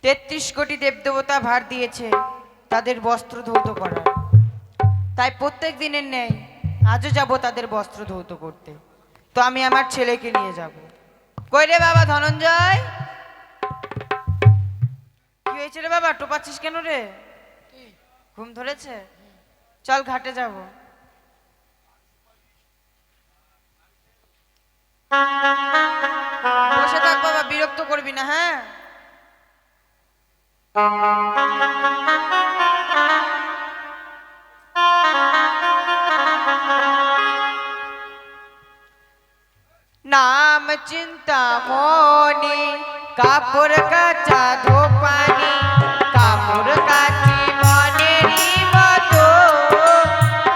33 কোটি দেবদেবতা ভার দিয়েছে তাদের বস্ত্র ধৌত করার। তাই প্রত্যেক দিনের ন্যায় আজও যাব তাদের বস্ত্র ধৌত করতে। তো আমি আমার ছেলেকে নিয়ে যাব। কই রে বাবা ধনঞ্জয়, কি হয়েছে রে বাবা, টোপাচ্ছিস কেন রে? ঘুম ধরেছে? চল ঘাটে যাব। বসে থাক বাবা, বিরক্ত করবি না, হ্যাঁ? नाम चिंता मोनी कापुर काचा धोपानी कापुर काची मनेरी मतो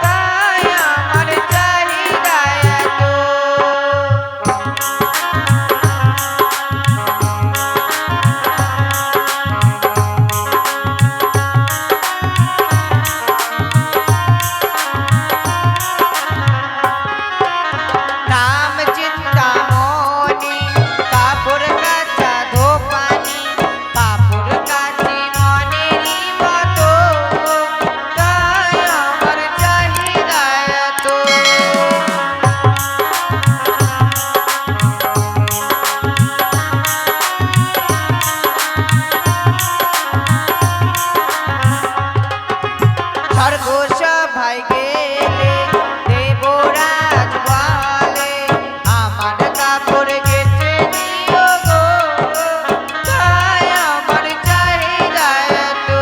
ताय আমার চাহিদায় তো। नाम चिंता मोनी कापुर काचा धोपानी कापुर काची मनेरी मतो ताय আমার চাহিদায় তো। স্বর্গ সভায় গেলে দেবরাজ বলে আমার কাপড় কেচে দিও গো তাই আমার চাহিদায় তো।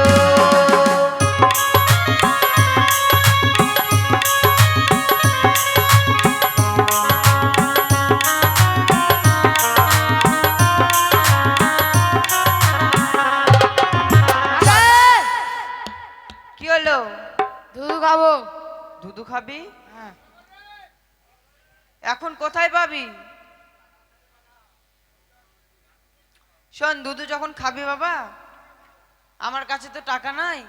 কি হলো? দুধ খাবো। দুধু খাবি? হ্যাঁ। এখন কোথায় পাবি? শোন, দুধু যখন খাবি বাবা, আমার কাছে তো টাকা নাই।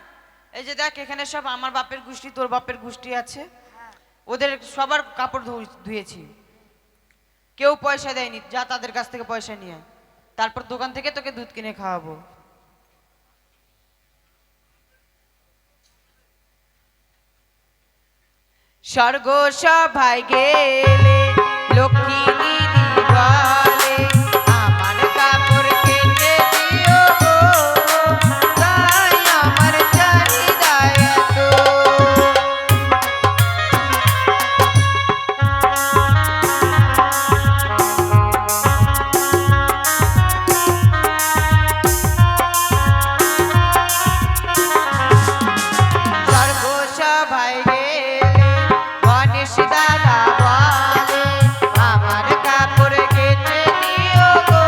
এই যে দেখ, এখানে সব আমার বাপের গোষ্ঠী, তোর বাপের গোষ্ঠী আছে, ওদের সবার কাপড় ধুয়েছি, কেউ পয়সা দেয়নি। যা তাদের কাছ থেকে পয়সা নিয়ে আয়, তারপর দোকান থেকে তোকে দুধ কিনে খাওয়াবো। স্বর্গ সভায় গেলে লক্ষ্মী দিদি বলে আমার কাপড় কেচে দিও গো তাই আমার চাহিদায় তো। স্বর্গ সভায় গেলে গণেশ দাদা বলে আমার কাপড় কেচে দিও গো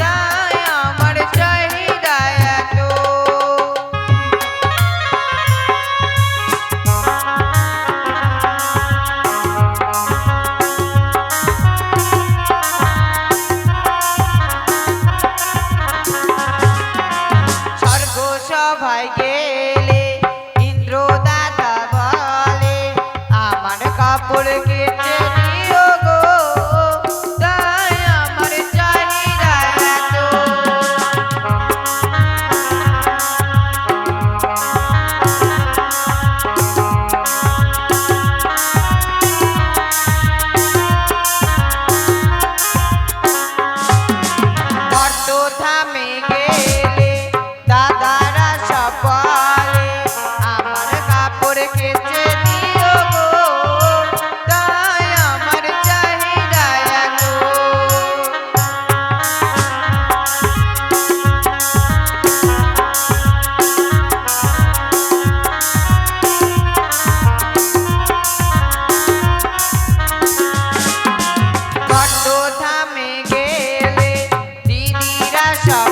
তাই আমার চাহিদায় তো। স্বর্গ সভায় গেলে ইন্দ্র দাদা বলে আমার কাপড় কেচে দিও গো তাই আমার চাহিদায় তো। বর্ত থামে গেলে দাদারা সব বলে আমার কাপড় কেচে দিও গো তাই আমার চাহিদায় তো। বর্ত থামে গেলে দিদিরা সব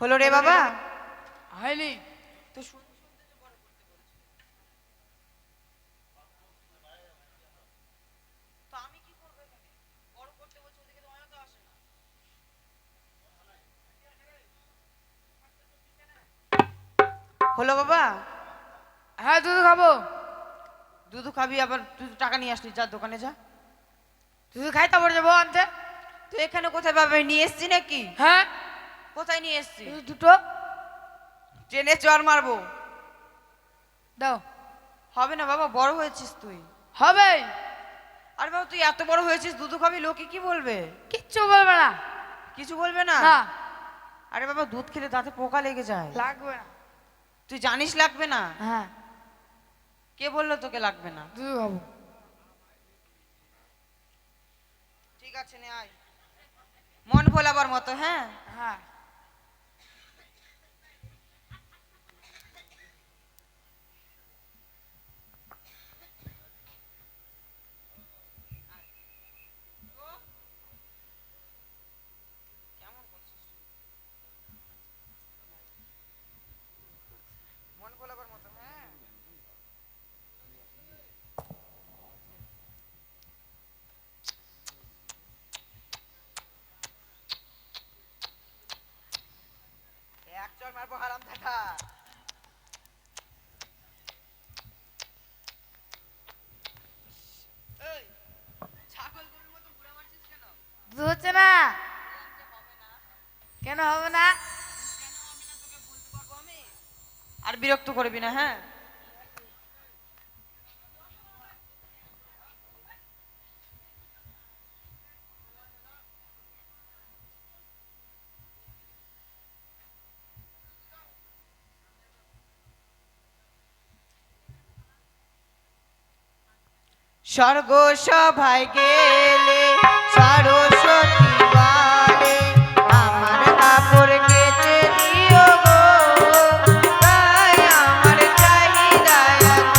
হলো রে বাবা? হয়নি তো আমি কি করবো এখানে? বড় করতে বলছো, ওদিকে তো অয়ন তো আসে না। হলো বাবা? হ্যাঁ দুধ খাবো। দুধ খাবি, আবার তুই তো টাকা নিয়ে আসলি, যা দোকানে যা। দুধ খাই তারপর যাবো আনতে। তুই এখানে কোথায় পাবে, নিয়ে এসছি নাকি? হ্যাঁ কোথায় নিয়ে এসছি? দুটো ট্রেনে চড় মারবো। দাও। হবে না বাবা, বড় হয়েছিস তুই। হবে। আরে বাবা তুই এত বড় হয়েছিস, দুধ খাবি, লোকে কি বলবে? কিচ্ছু বলবে না। কিছু বলবে না? না আরে বাবা দুধ খেলে দাঁতে পোকা লেগে যায়। লাগবে না। তুই জানিস লাগবে না? হ্যাঁ কে বললো তোকে লাগবে না? দুধ খাবো। ঠিক আছে নে আয়, মন ভোলাবার মতো। হ্যাঁ হ্যাঁ মন ভোলাবার মতো। হ্যাঁ এক চড় মারবো হারাম দেখা। এই ছাগল গরুর মতো ঘুরে মারছিস কেন? দুধ হচ্ছে না। কেন হবে না? আর বিরক্ত করবি না। হ্যাঁ স্বর্গ সভায় গেলে সরস্বতী বলে, আমার কাপড় কেচে দিও গো, তাই আমার চাহিদা এত।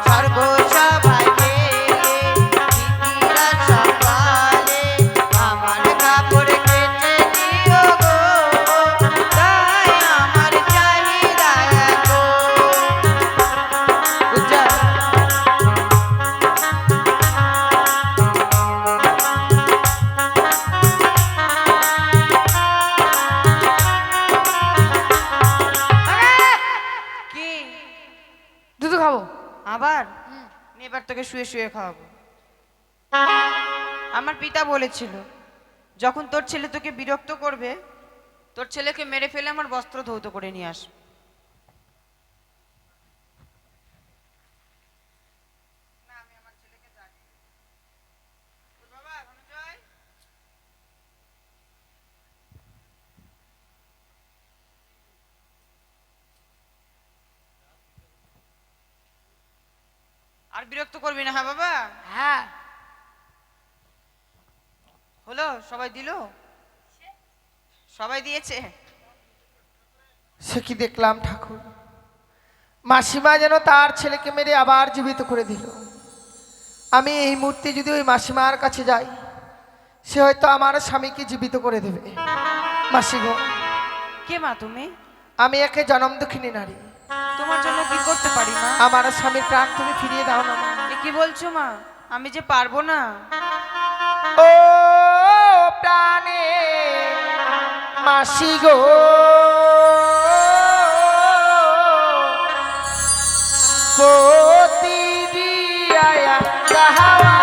স্বর্গ সভায় গেলে দিদিরা সব বলে, আমার কাপড় কেচে দিও গো, তাই আমার চাহিদা এত। উজ্জ্বল কি? দুধ খাবো। আবার এবার তোকে শুয়ে শুয়ে খাওয়াবো। আমার পিতা বলেছিল, যখন তোর ছেলে তোকে বিরক্ত করবে, তোর ছেলেকে মেরে ফেলে আমার বস্ত্র ধৌত করে নিয়ে আস। আর বিরক্ত করবি না। হ্যাঁ বাবা? হ্যাঁ হলো? সবাই দিল? সবাই দিয়েছে? সে কি দেখলাম ঠাকুর, মাসিমা যেন তার ছেলেকে মেরে আবার জীবিত করে দিল। আমি এই মুহূর্তে যদি ওই মাসিমার কাছে যাই, সে হয়তো আমার স্বামীকে জীবিত করে দেবে। মাসি গো, কে মা তুমি? আমি একে জনম দুঃখিনী নারী। তোমার জন্য কি করতে পারি মা? আমার স্বামীর প্রাণ তুমি ফিরিয়ে দাও না মা। এ কি বলছো মা? আমি যে পারবো না। ও প্রাণে মাসি গো, পতি দিয়া গাহাওয়া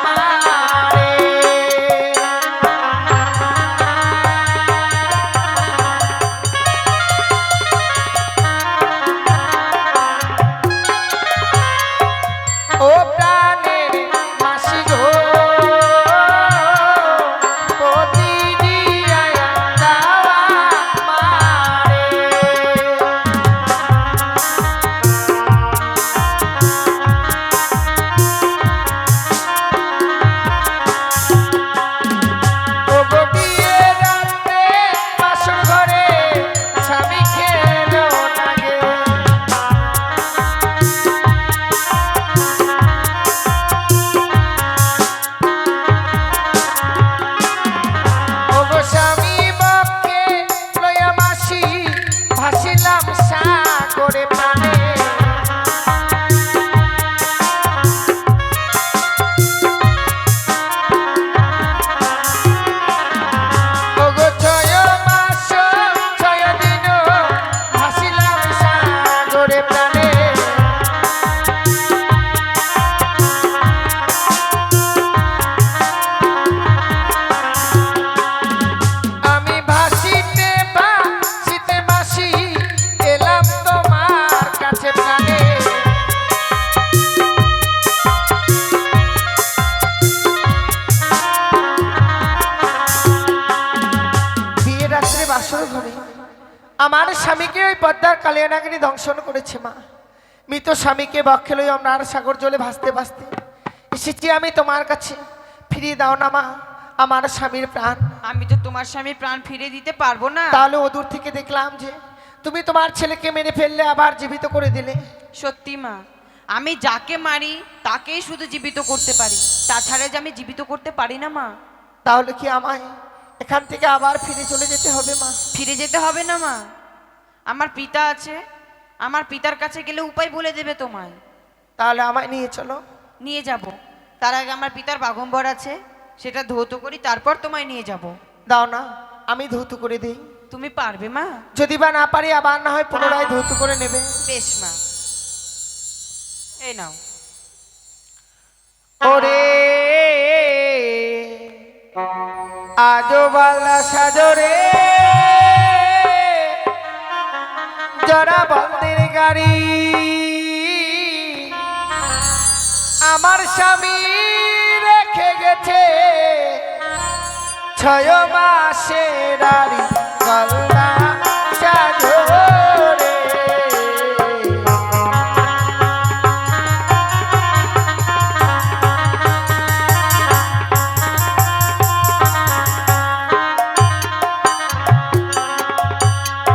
মারে। ও প্রাণের মাসি গো, পতি দিয়া গাহাওয়া মারে। বাসর ঘরে আমার স্বামীকে ওই পদ্মার কালিয়ানাগিনী দংশন করেছে মা। মৃত স্বামীকে বক্ষে লই আমরা সাগর জলে ভাসতে ভাসতে এসেছি আমি তোমার কাছে। ফিরিয়ে দাও না মা আমার স্বামীর প্রাণ। আমি তো তোমার স্বামীর প্রাণ ফিরে দিতে পারবো না। তাহলে ও দূর থেকে দেখলাম যে তুমি তোমার ছেলেকে মেরে ফেললে, আবার জীবিত করে দিলে। সত্যি মা, আমি যাকে মারি তাকেই শুধু জীবিত করতে পারি, তাছাড়া যে আমি জীবিত করতে পারি না মা। তাহলে কি আমায় এখান থেকে আবার ফিরে চলে যেতে হবে মা? ফিরে যেতে হবে না মা, আমার পিতা আছে, আমার পিতার কাছে গেলে উপায় বলে দেবে তোমায়। তাহলে আমায় নিয়ে চলো। নিয়ে যাব, তার আগে আমার পিতার বাগম্বর আছে, সেটা ধৌত করি, তারপর তোমায় নিয়ে যাব। দাও না, আমি ধৌত করে দিই। তুমি পারবে মা? যদি বা না পারি আবার না হয় পুনরায় ধৌত করে নেবে। বেশ মা, এই নাও। ওরে আজো বালা সাজরে জরা বন্দের গাড়ি, আমার স্বামী রেখে গেছে 6 মাসের আড়ি গলনা সাজরে।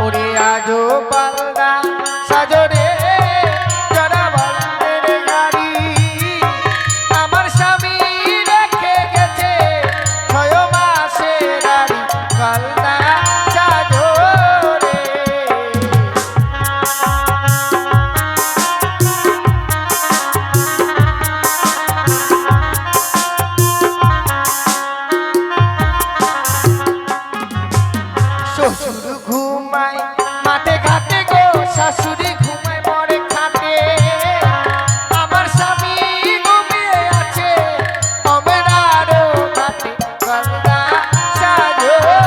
ওরে আজো পালনা সাজরে জরা বন্দের গাড়ি, আমার স্বামী রেখে গেছে 6 মাসের আড়ি গলনা সাজরে। শ্বশুর ঘুমায় মাঠে ঘাটে গো, শাশুড়ি ঘুমায় মরে খাটে, আমার স্বামী ঘুমিয়ে আছে অমরারও ঘাটে গলনা সাজরে।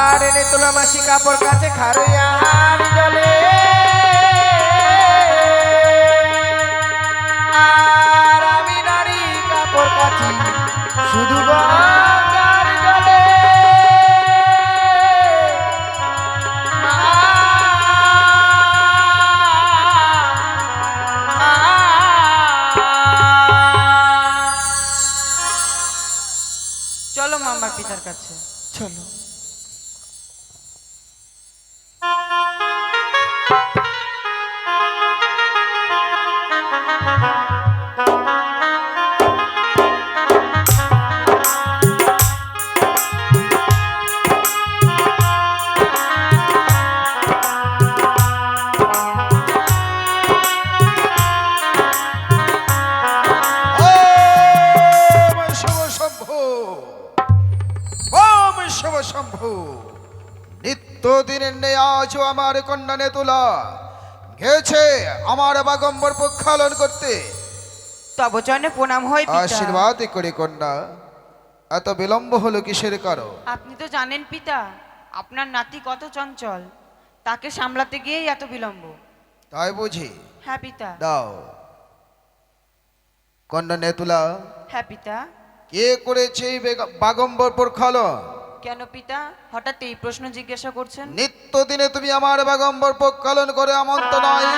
আর এনে তোলা মাসি কাপড় কাছে খারুয়ার জলে, আর আমি নারী কাপড় কাছি শুধু গঙ্গার জলে। চলো মা আমার পিতার কাছে। চলো। শম্ভু, নিত্যদিনের নেই আজও আমার কন্যা নেতুলা গেছে আমার বাগম্বর প্রক্ষালন করতে। তব চরণে প্রণাম হয় পিতা। আশীর্বাদ করে কন্যা, এত বিলম্ব হলো কিসের কারণ? আপনি তো জানেন পিতা, আপনার নাতি কত চঞ্চল, তাকে সামলাতে গিয়েই এত বিলম্ব। তাই বুঝি? হ্যাঁ পিতা। দাও কন্যা নেতুলা, হ্যাঁ পিতা। কে করেছে এই বাগম্বর প্রক্ষালন? কেন পিতা হঠাৎ এই প্রশ্ন জিজ্ঞাসা করছেন? নিত্যদিনে তুমি আমার বাগম্বর প্রক্ষালন করে আমন্ত নয়,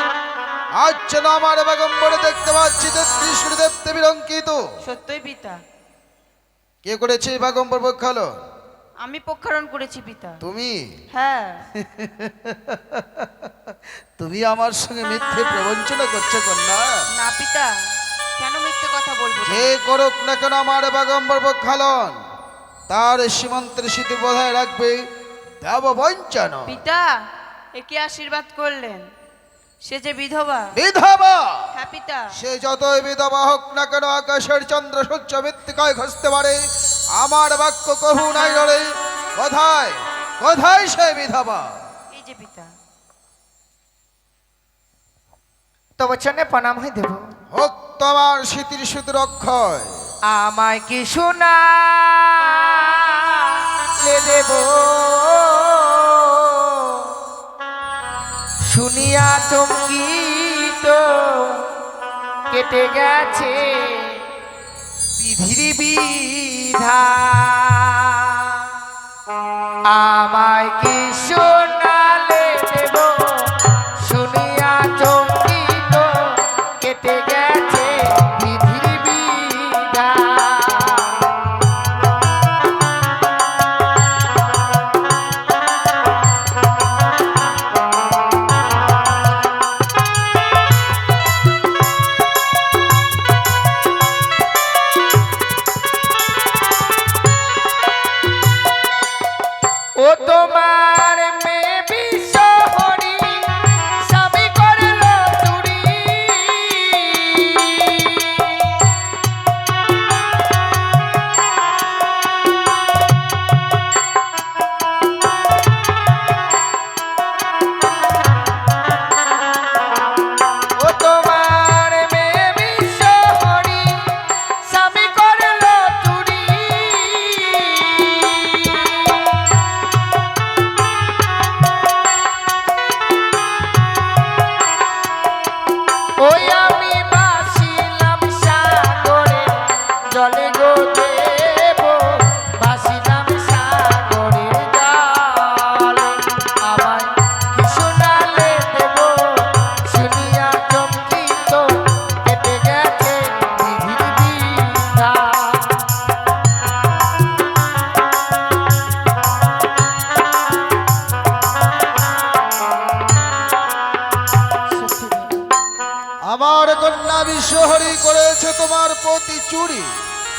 আজ যেন আমার বাগম্বরে দেখতে পাচ্ছি 33 দেব দেবীর অঙ্কিত। সত্যই পিতা। কে করেছে এই বাগম্বর প্রক্ষালন? আমি পক্ষারণ করেছি পিতা। তুমি? হ্যাঁ। তুমি আমার সঙ্গে মিথ্যে প্রবঞ্চনা করছো কন্যা। না পিতা, কেন মিথ্যে কথা বলবো? যে করুক না কেন আমার বাগম্বর প্রক্ষালন, তার সীমান্তের স্মৃতি বজায় রাখবে দেব বঞ্চন। পিতা একে আশীর্বাদ করলেন, সে যে বিধবা। বিধবা? হ্যাঁ পিতা। সে যতই বিধবা হোক না কেন, আকাশের চন্দ্র সূর্য মৃত্তিকায় ঘসতে পারে, আমার বাক্য কহু নাই লড়ে। কোথায় কোথায় সে বিধবা? এই যে পিতা। তব চরণে প্রণাম হয় দেব। হোক তোমার স্মৃতির সুদূর অক্ষয়। আমায় কি শোনা নালে দেব শুনিয়া চমকিত কেটে গেছে বিধির বিধান আমায় কি শোনালে দেব শুনিয়া চমকিত কেটে গেছে বিধির বিধান ও তোমার মেয়ে বিশ্বহরি স্বামী করল চুরি ও তোমার মেয়ে বিশ্বহরি স্বামী করল চুরি ওই আমি ভাসিলাম সাগরে জলে গো দেব ভাসিলাম সাগরে জলে আমায় কি শোনালে দেব শুনিয়া চমকিত কেটে গেছে বিধির বিধান আমার কন্যা বিশ্বহরি করেছে তোমার প্রতি চুরি।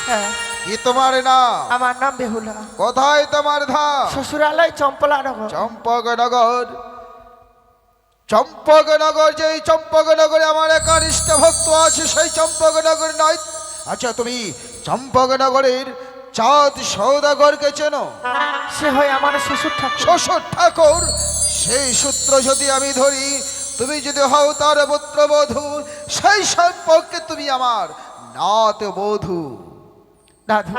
হ্যাঁ কি তোমার নাম? আমার নাম বেহুলা কোথায় তোমার ধাম? শ্বশুরালয় চম্পলানগর চম্পকনগর। চম্পকনগর, যেই চম্পকনগরে আমার একানিষ্ঠ ভক্ত আছে সেই চম্পকনগর নয়। আচ্ছা, তুমি চম্পকনগরের চাঁদ সৌদাগরকে চেনো? সে হয় আমার শ্বশুর ঠাকুর শ্বশুর ঠাকুর। সেই সূত্র যদি আমি ধরি, তুমি যদি হও তার পুত্রবধূ, সেই সম্পর্কে তুমি আমার নাত বধূ। দাদু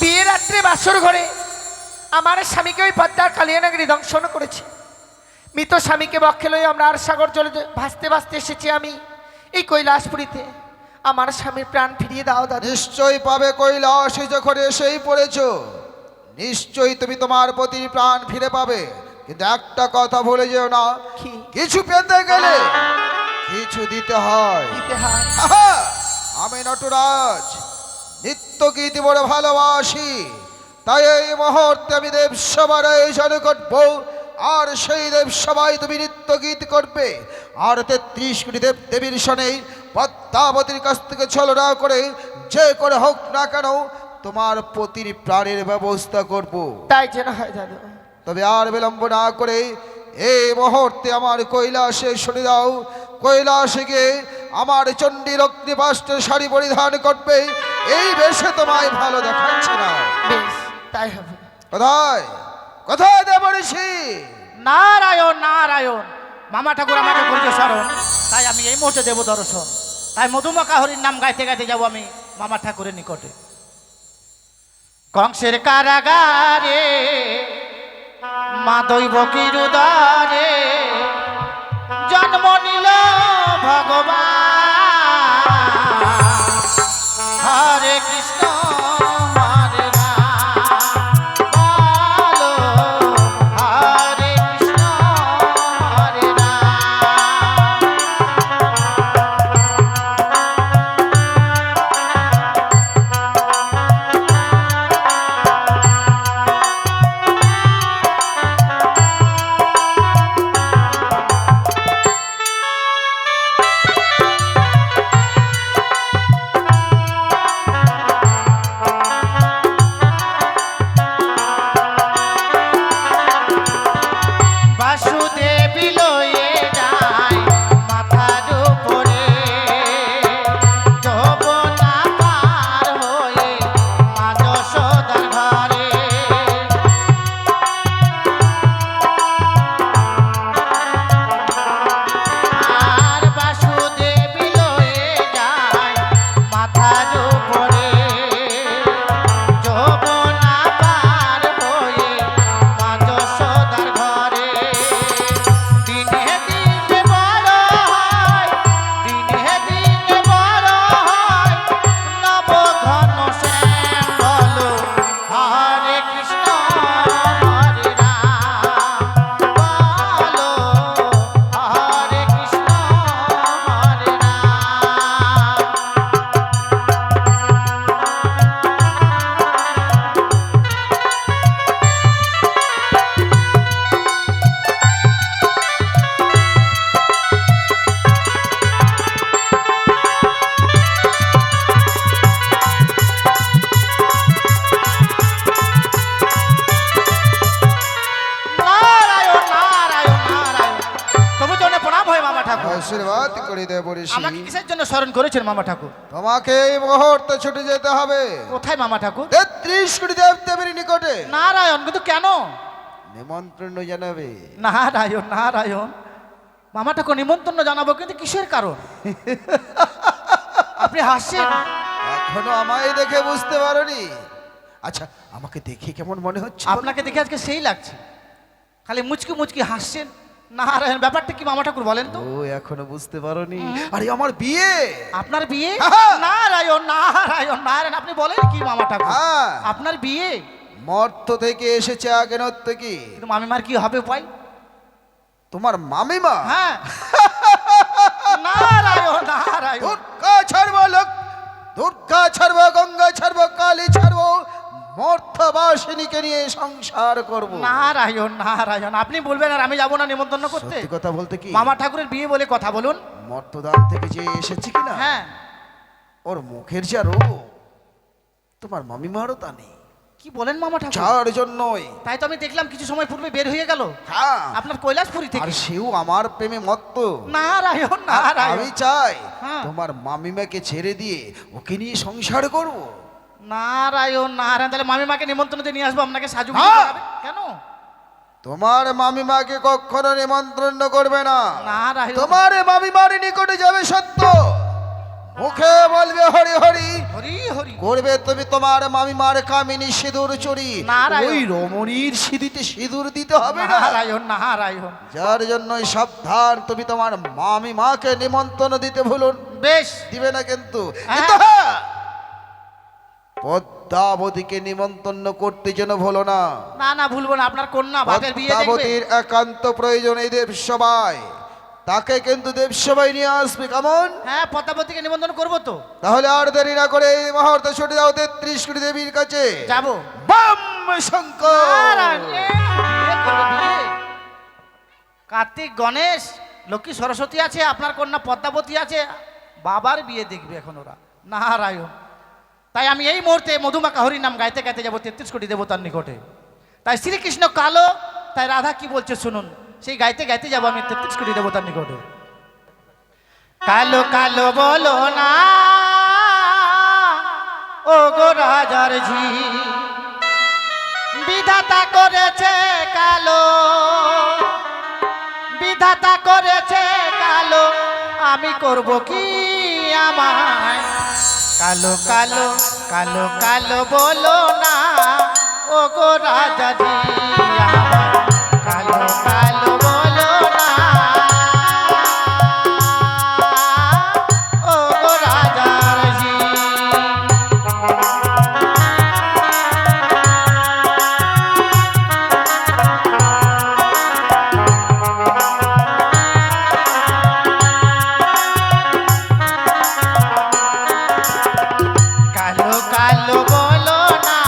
বিয়ে রাত্রে বাসর ঘরে আমার স্বামীকে ওই পদ্মার কালিয়ানগরী দংশন করেছে। মৃত স্বামীকে বক্ষে লয়ে আমরা আর সাগর জলে ভাসতে ভাসতে এসেছি আমি এই কৈলাসপুরীতে। আমার স্বামীর প্রাণ ফিরিয়ে দাও দাদু। নিশ্চয়ই পাবে, কৈলাসে যখন এসেই পড়েছ, নিশ্চয়ই তুমি তোমার পতির প্রাণ ফিরে পাবে। কিন্তু একটা কথা ভুলে যেও না, কি? কিছু পেতে গেলে কিছু দিতে হয়। দিতে হয়। আহা! আমি নটরাজ নিত্য গীতি বড় ভালোবাসি, তাই এই মুহূর্তে আমি দেবসভার আয়োজন করব। আর সেই দেবসভায় তুমি নৃত্য গীত করবে, আর 33 কোটি দেব দেবীর সনে পদ্মাবতীর কাছ থেকে ছলনা করে যে করে হোক না কেন তোমার পতির প্রাণের ব্যবস্থা করব। তাই যেন হয় দাদু। তবে আর বিলম্ব না করে এই মুহূর্তে আমার কৈলাসে শুনে দাও। কৈলাসে গিয়ে আমার চণ্ডী রক্তপাষ্টের শাড়ি পরিধান করবে। এই বেশে তোমায় ভালো দেখাচ্ছে না। বেশ তাই হবে। কোথায় কোথায় দেবঋষি? নারায়ণ নারায়ণ, মামা ঠাকুর আমাকে করেছে স্মরণ, তাই আমি এই মুহূর্তে দেব দর্শন। তাই মধুমকা হরির নাম গাইতে গাইতে যাব আমি মামা ঠাকুরের নিকটে। কংসের কারাগারে মা দৈব কিরুদারে জন্ম নিল ভগবান। হরে কৃষ্ণ হরে রাম, বলো হরে কৃষ্ণ হরে রাম। আশীর্বাদ করে দেব ঋষি। আমাকে কিসের জন্য স্মরণ করেছেন মামা ঠাকুর? তোমাকে এই মুহূর্তে ছুটে যেতে হবে কোথায় মামা ঠাকুর? 33 কোটি দেবদেবীর নিকটে। নারায়ণ, কিন্তু কেন? নিমন্ত্রণ জানাবে। নারায়ণ নারায়ণ, মামা ঠাকুর নিমন্ত্রণ জানাবো, কিন্তু কিসের কারণ? আপনি হাসছেন। এখনো আমায় দেখে বুঝতে পারোনি? আচ্ছা, আমাকে দেখে কেমন মনে হচ্ছে? আপনাকে দেখে আজকে সেই লাগছে, খালি মুচকি মুচকি হাসছেন। নারায়ণ, ব্যাপারটা কি মামা ঠাকুর বলেন তো? ও এখনো বুঝতে পারোনি? আরে আমার বিয়ে। আপনার বিয়ে? হ্যাঁ। নারায়ণ নারায়ণ নারায়ণ, আপনি বলেন কি মামা ঠাকুর? হ্যাঁ। আপনার বিয়ে? মর্ত থেকে এসেছে আগে নর্তকী। কিন্তু মামিমার কি হবে উপায়? তোমার মামিমা? হ্যাঁ। নারায়ণ নারায়ণ, দুর্গা ছাড়বো দুর্গা ছাড়বো, গঙ্গা ছাড়বো, কালী ছাড়বো, মর্তবাসিনীকে নিয়ে সংসার করব। নারায়ণ নারায়ণ, আপনি বলবেন আর আমি যাবো না নিমন্ত্রণ করতে? সত্যি কথা বলতে কি, মামা ঠাকুরের বিয়ে বলে কথা বলুন। মর্তদান থেকে যে এসেছে কিনা, হ্যাঁ। ওর মুখের যা রূপ, তোমার মামিমারও তা নেই। কি বলেন মামা ঠাকুর? যার জন্যই তাই তো আমি দেখলাম কিছু সময় পূর্বে বের হয়ে গেল হ্যাঁ, আপনার কৈলাসপুরী আর থেকে। সেও আমার প্রেমে মত্ত। নারায়ণ আর নারায়ণ, আমি চাই হ্যাঁ। তোমার মামিমাকে ছেড়ে দিয়ে ওকে নিয়ে সংসার করব। নারায়ণ নারায়ণ, তাহলে মামিমাকে নিমন্ত্রণ দিয়ে নিয়ে আসবো আপনাকে সাজু হ্যাঁ। কেন? তোমার মামিমাকে কখনো নিমন্ত্রণ করবে না। নারায়ণ, তোমার মামিমার নিকটে যাবে সত্য, মুখে বলবে হরি হরি, হরি হরি। করবে তুমি তোমার মামিমার কামিনী সিঁদুর চুরি। নারায়ণ। ওই রমণীর সিঁদুতে সিঁদুর দিতে হবে না। নারায়ণ নারায়ণ, যার জন্যই সাবধান, তুমি তোমার মামিমাকে নিমন্ত্রণ দিতে ভুলুন। বেশ। দিবে না কিন্তু। হ্যাঁ। কিন্তু হ্যাঁ, পদ্মাবতীকে নিমন্ত্রণ করতে যেন ভুলো না। না না, ভুলবো না, আপনার কন্যা বাপের বিয়ে দেখবে। পদ্মাবতীর একান্ত প্রয়োজন এই দেবসভায়, তাকে কিন্তু দেবসভায় নিয়ে আসবে। কেমন? হ্যাঁ, পদ্মাবতীকে নিমন্ত্রণ করবো তো। তাহলে আর দেরি না করে এই মুহূর্তে ছুটে যাও 33 কোটি দেবীর কাছে। যাবো। বাম শঙ্কর। নারায়ণ, বিয়ে করবে, বিয়ে। কার্তিক, গণেশ, লক্ষ্মী, সরস্বতী আছে, আপনার কন্যা পদ্মাবতী আছে, বাবার বিয়ে দেখবে এখন ওরা। নারায়ণ, তাই আমি এই মুহূর্তে মধুমাকা হরির নাম গাইতে গাইতে যাবো 33 কোটি দেবতার নিকটে। তাই শ্রীকৃষ্ণ কালো, তাই রাধা কি বলছে শুনুন, সেই গাইতে গাইতে যাবো আমি 33 কোটি দেবতার নিকটে। কালো কালো বলো না ও গো রাজার ঝি, বিধাতা করেছে কালো, বিধাতা করেছে কালো, আমি করব কি আমায়? কালো কালো কালো কালো বলো না ও গো রাজা জি, আমায় কালো কালো বলো না ও গো রাজার জি। কালো কালো বলো না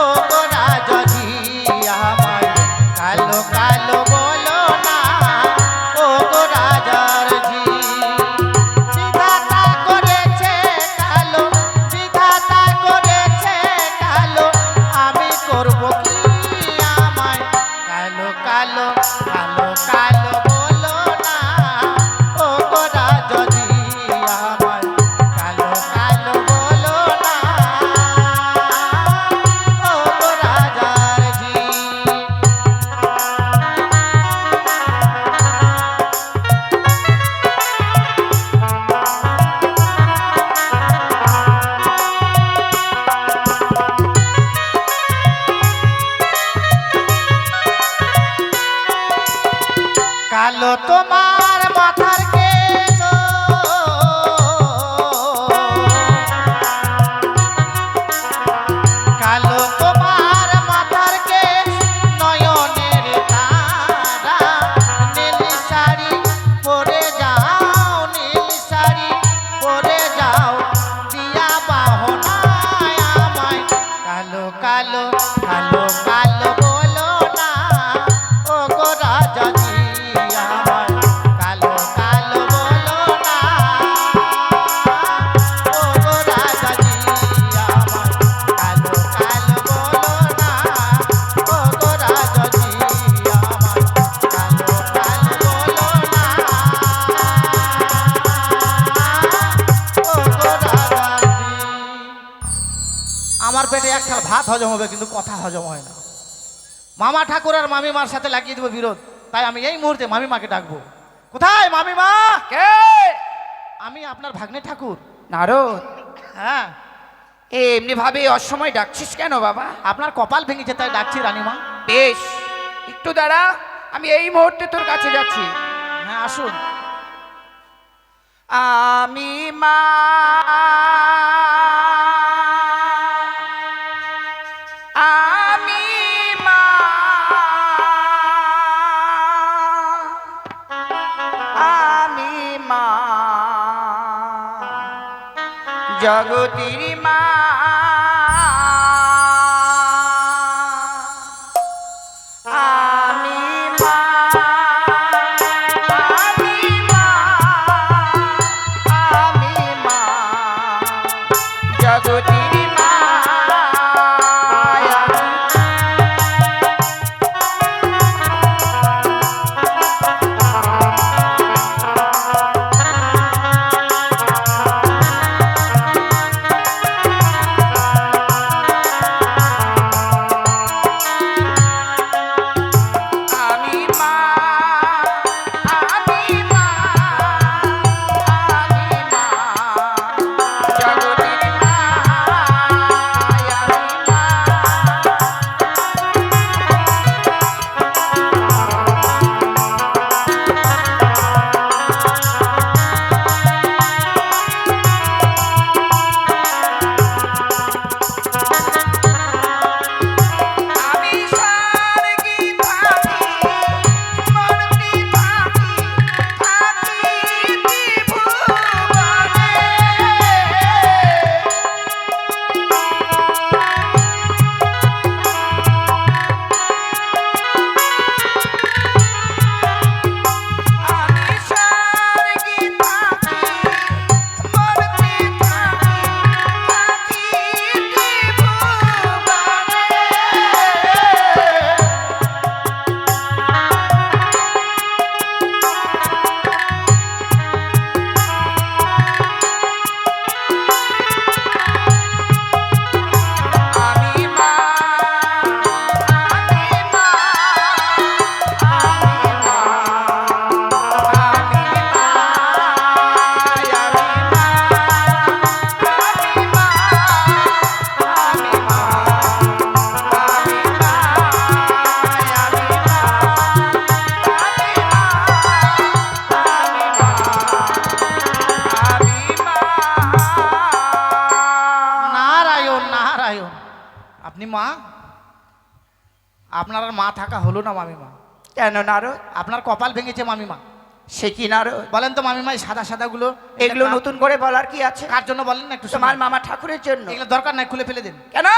ও গো রাজা জি, আমায় কালো কালো বলো না ও গো রাজার জি। বিধাতা করেছে কালো, বিধাতা করেছে কালো, আমি করব কি আমায়? কালো কালো কালো কালো বলো না ও গো রাজা জি, আমায় কালো কালো বলো না ও গো রাজার জি। কালো তোমার মাথার কেশ, কালো তোমার মাথার কেশ, নয়নের তারা, নীল শাড়ি পরে যাও, নীল শাড়ি পরে যাও, দিয়া বাহনায় আমায় কালো কালো কালো কালো বলো না ও গো রাজা জি, আমায় এক থাল ভাত হজম হবে, কিন্তু কথা হজম হয় না। মামা ঠাকুর আর মামিমার সাথে লাগিয়ে দেবো বিরোধ, তাই আমি এই মুহূর্তে মামিমাকে ডাকবো। কোথায় মামিমা? কে? আমি আপনার ভাগ্নে ঠাকুর। নারদ, হ্যাঁ, এমনি ভাবে অসময় ডাকছিস কেন বাবা? আপনার কপাল ভেঙেছে তাই ডাকছি রানীমা। বেশ, একটু দাঁড়া, আমি এই মুহূর্তে তোর কাছে যাচ্ছি। হ্যাঁ আসুন। আমি মা, আমি মা, আমি মা, জগতির মা, আমি মা, আমি মা, আমি মা, জগতির মা, আমি মা, আমি মা, আমি মা, জগতির মা, আমি মা। আমি স্বর্গে থাকি, মর্তে থাকি, থাকি ত্রিভুবনে। আমি স্বর্গে থাকি, মর্তে থাকি, থাকি ত্রিভুবনে। আমি মা, আমি মা, আমি মা, আমি মা, আমি মা, আমি মা, আমি মা, আমি মা, আমি মা। নারায়ণ নারায়ণ। আপনি মা? আপনার আর মা থাকা হলো না মামিমা। কেন নারদ? আপনার কপাল ভেঙেছে মামিমা। সে কি নারদ? বলেন তো মামিমা, এই সাদা সাদা গুলো এগুলো নতুন করে বলার কি আছে? কার জন্য বলেন না একটু তোমার শুনি। মামা ঠাকুরের জন্য। এগুলো দরকার নাই, খুলে ফেলে দেন। কেন?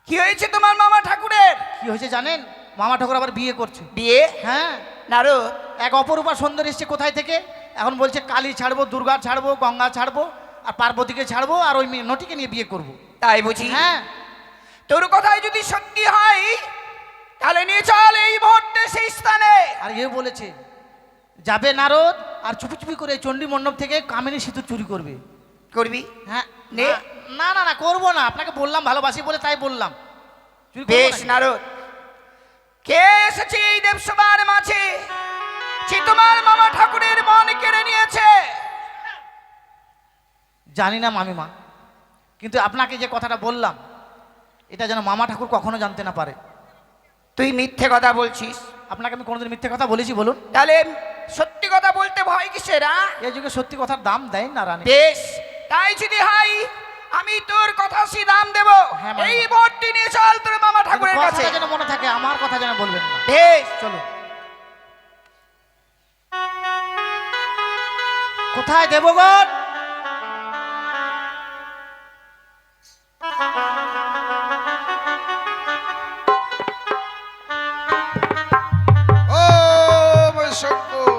কি হয়েছে তোমার মামা ঠাকুরের? কি হয়েছে জানেন? মামা ঠাকুর আবার বিয়ে করছে। বিয়ে? হ্যাঁ, নারদ, এক অপরূপা সুন্দর এসছে কোথায় থেকে, এখন বলছে কালী ছাড়বো, দুর্গা ছাড়বো, গঙ্গা ছাড়বো, আর পার্বতীকে ছাড়বো, আর ওই নটিকে নিয়ে বিয়ে করব। তাই বুঝি? হ্যাঁ, তোর কথাই যদি সত্যি হয় তাহলে নিয়ে চল এই মুহূর্তে সেই স্থানে। আর এ বলেছে যাবে নারদ, আর চুপি চুপি করে চণ্ডী মণ্ডপ থেকে কামিনী সিঁদুর চুরি করবে। করবি? হ্যাঁ, নে। না না না, করবো না। আপনাকে বললাম ভালোবাসি বলে, তাই বললাম। চুরি করবো বেশ নাকি? নারদ, কে এসেছে এই দেবসভার মাঝে যে তোমার মামা ঠাকুরের মন কেড়ে নিয়েছে? জানি না মামিমা, কিন্তু আপনাকে যে কথাটা বললাম এটা যেন মামা ঠাকুর কখনো জানতে না পারে। তুই মিথ্যে কথা বলছিস। আপনাকে আমি কোনোদিন মিথ্যে কথা বলেছি বলুন? তাহলে সত্যি কথা বলতে ভয় কিসের? এই যুগে সত্যি কথার দাম দেয় না রানী। বেশ, তাই যদি হয় আমি তোর কথা সে দাম দেব। হ্যাঁ, মামা। এই ভোটটি নিয়ে চল তোর মামা ঠাকুরের কিন্তু কাছে। কথাটা যেন মনে থাকে, আমার কথা যেন বলবেন না। বেশ, চলো। কোথায় দেবগণ? ওম শঙ্কর।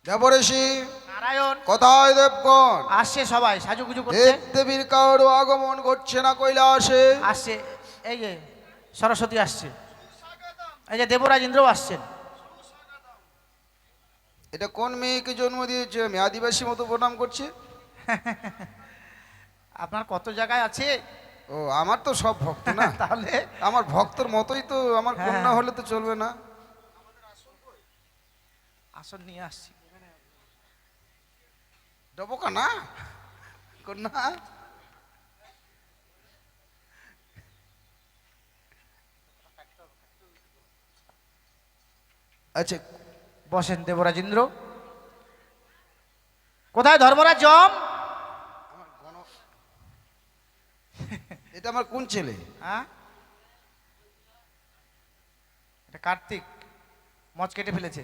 দেবঋষি নারায়ণ। কোথায় দেবগণ? আসছে সবাই সাজুগুজু করছে। দেব দেবীর কারো আগমন ঘটছে না কৈলাসে। আসছে, এই যে সরস্বতী আসছে, এই যে দেবরাজ ইন্দ্রও আসছেন। এটা কোন মেয়েকে জন্ম দিয়েছে? আমি আদিবাসী মতো প্রণাম করছে। আপনার কত জায়গায় আছে ও আমার তো সব ভক্ত না তাহলে আমার ভক্তর মতোই তো আমার হ্যাঁ। কন্যা হলে তো চলবে না। আসন নিয়ে আসছি। ডবকা না কন্যা। আচ্ছা বসেন দেবরাজেন্দ্র। কোথায় ধর্মরাজ জম? এটা আমার কোন ছেলে? হ্যাঁ, এটা কার্তিক মচ কেটে ফেলেছে।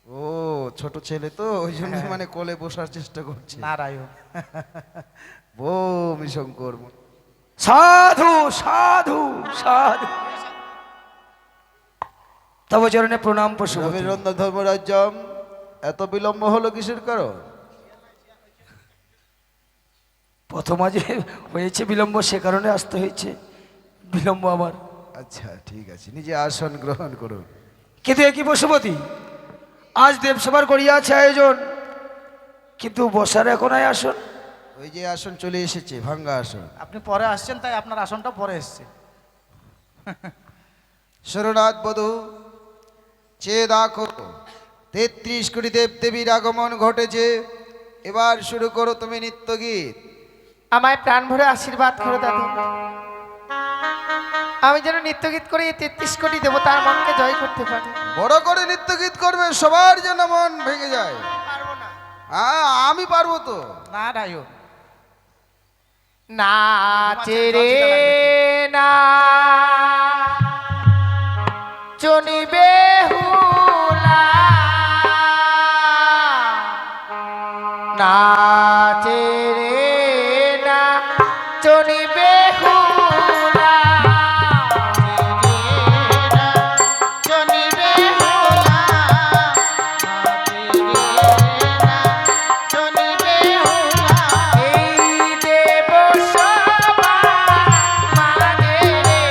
ও ছোট ছেলে তো ওই জন্য হ্যাঁ। মানে কোলে বসার চেষ্টা করছে। নারায়ণ। বমি শঙ্কর। সাধু সাধু সাধু তব চরণে প্রণাম পশুপতি। রবিরন্দন ধর্মরাজ্যম এত বিলম্ব হলো কিসের কারণ? প্রথম আজ হয়েছে বিলম্ব, সে কারণে আসতে হয়েছে বিলম্ব আমার। আচ্ছা ঠিক আছে, নিজে আসন গ্রহণ করুন। কিন্তু একই পশুপতি, আজ দেবসভার করিয়াছে আয়োজন, কিন্তু বসার এখন আয় আসন। ওই যে আসন চলে এসেছে, ভাঙ্গা আসন। আপনি পরে আসছেন তাই আপনার আসনটা পরে এসছে। শরণাথ বধূ চেয়ে দেখো, 33 কোটি দেব দেবীর আগমন ঘটেছে। এবার শুরু করো তুমি নৃত্য গীত। আমায় প্রাণ ভরে আশীর্বাদ করো দাদু, আমি যেন নৃত্য গীত করে এই 33 কোটি দেবতার মনকে জয় করতে পারি। বড় করে নৃত্য গীত করবে, সবার যেন মন ভেঙে যায়। পারবো না। হ্যাঁ আমি পারবো তো। নারায়ণ। নাচে রে না চনিবে হুলা, নাচে রে না চনিবে হুলা, চনিবে হুলা, চনিবে হুলা, এই দেব সভা মাঝে রে,